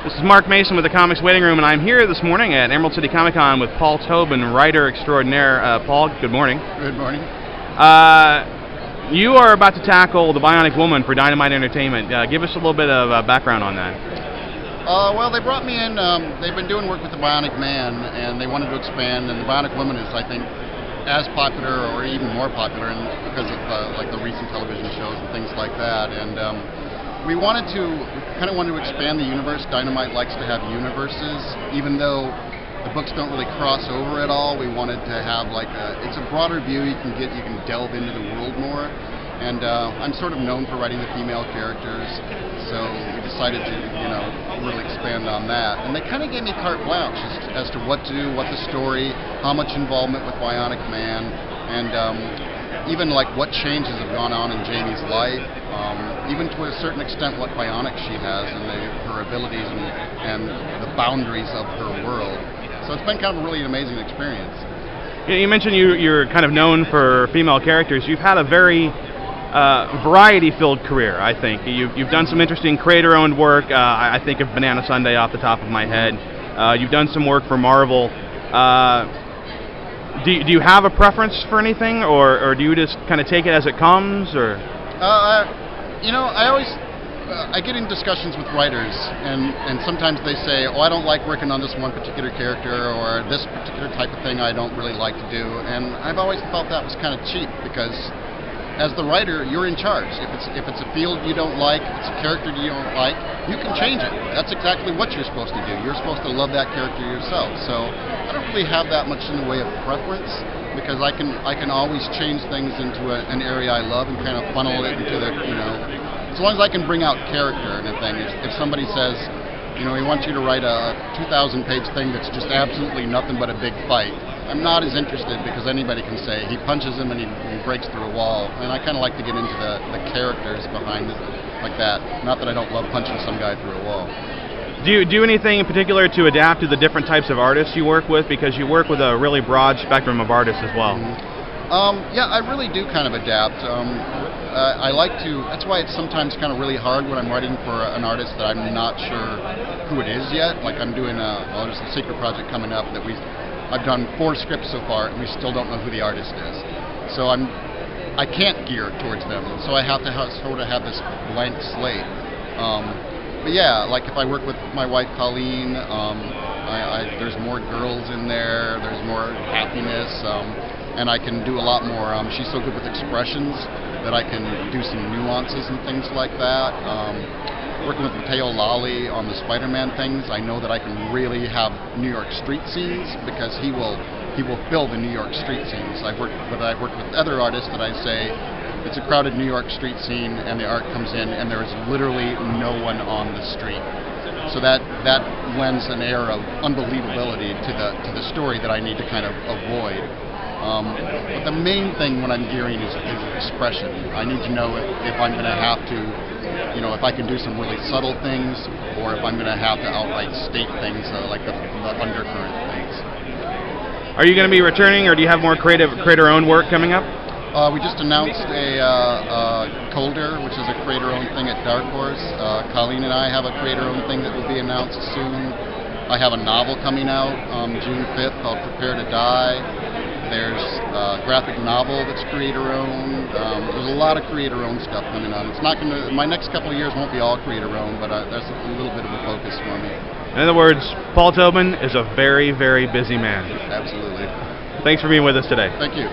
This is Mark Mason with the Comics Waiting Room, and I'm here this morning at Emerald City Comicon with Paul Tobin, writer extraordinaire. Paul, good morning. Good morning. You are about to tackle The Bionic Woman for Dynamite Entertainment. Give us a little bit of background on that. Well, they brought me in. They've been doing work with The Bionic Man, and they wanted to expand, and The Bionic Woman is, I think, as popular or even more popular because of like the recent television shows and things like that. And we kind of wanted to expand the universe. Dynamite likes to have universes, even though the books don't really cross over at all. We wanted to have it's a broader view. You can delve into the world more. And I'm sort of known for writing the female characters, so we decided to, really expand on that. And they kind of gave me carte blanche as to what to do, what the story, how much involvement with Bionic Man, and even what changes have gone on in Jamie's life, even to a certain extent what bionic she has and her abilities and the boundaries of her world. So it's been kind of a really amazing experience. You mentioned you're kind of known for female characters. You've had a very variety-filled career, I think. You've done some interesting creator-owned work. I think of Banana Sunday off the top of my head. You've done some work for Marvel. Do you have a preference for anything, or do you just kind of take it as it comes, or? I get in discussions with writers, and sometimes they say, oh, I don't like working on this one particular character, or this particular type of thing I don't really like to do, and I've always felt that was kind of cheap, because as the writer, you're in charge. If it's a field you don't like, if it's a character you don't like, you can change it. That's exactly what you're supposed to do. You're supposed to love that character yourself. So I don't really have that much in the way of preference, because I can always change things into an area I love and kind of funnel it into as long as I can bring out character and a thing. If somebody says, we want you to write a 2,000-page thing that's just absolutely nothing but a big fight, I'm not as interested, because anybody can say he punches him and he breaks through a wall, and I kind of like to get into the characters behind it like that. Not that I don't love punching some guy through a wall. Do you do anything in particular to adapt to the different types of artists you work with? Because you work with a really broad spectrum of artists as well. Yeah, I really do kind of adapt. I like to. That's why it's sometimes kind of really hard when I'm writing for an artist that I'm not sure who it is yet. Like I'm doing there's a secret project coming up that I've done 4 scripts so far, and we still don't know who the artist is. So I can't gear towards them. So I have to sort of have this blank slate. But yeah, like if I work with my wife Colleen, there's more girls in there. There's more happiness, and I can do a lot more. She's so good with expressions that I can do some nuances and things like that. Working with Mateo Lally on the Spider-Man things, I know that I can really have New York street scenes, because he will fill the New York street scenes. I've worked with other artists that I say it's a crowded New York street scene, and the art comes in, and there is literally no one on the street. So that lends an air of unbelievability to the story that I need to kind of avoid. But the main thing when I'm gearing is expression. I need to know if I'm going to have to, if I can do some really subtle things, or if I'm going to have to outright state things like the undercurrent things. Are you going to be returning, or do you have more creator-owned work coming up? We just announced a Colder, which is a creator-owned thing at Dark Horse. Colleen and I have a creator-owned thing that will be announced soon. I have a novel coming out June 5th called Prepare to Die. There's a graphic novel that's creator-owned. There's a lot of creator-owned stuff coming on. It's not going to. My next couple of years won't be all creator-owned, but there's a little bit of a focus for me. In other words, Paul Tobin is a very, very busy man. Absolutely. Thanks for being with us today. Thank you.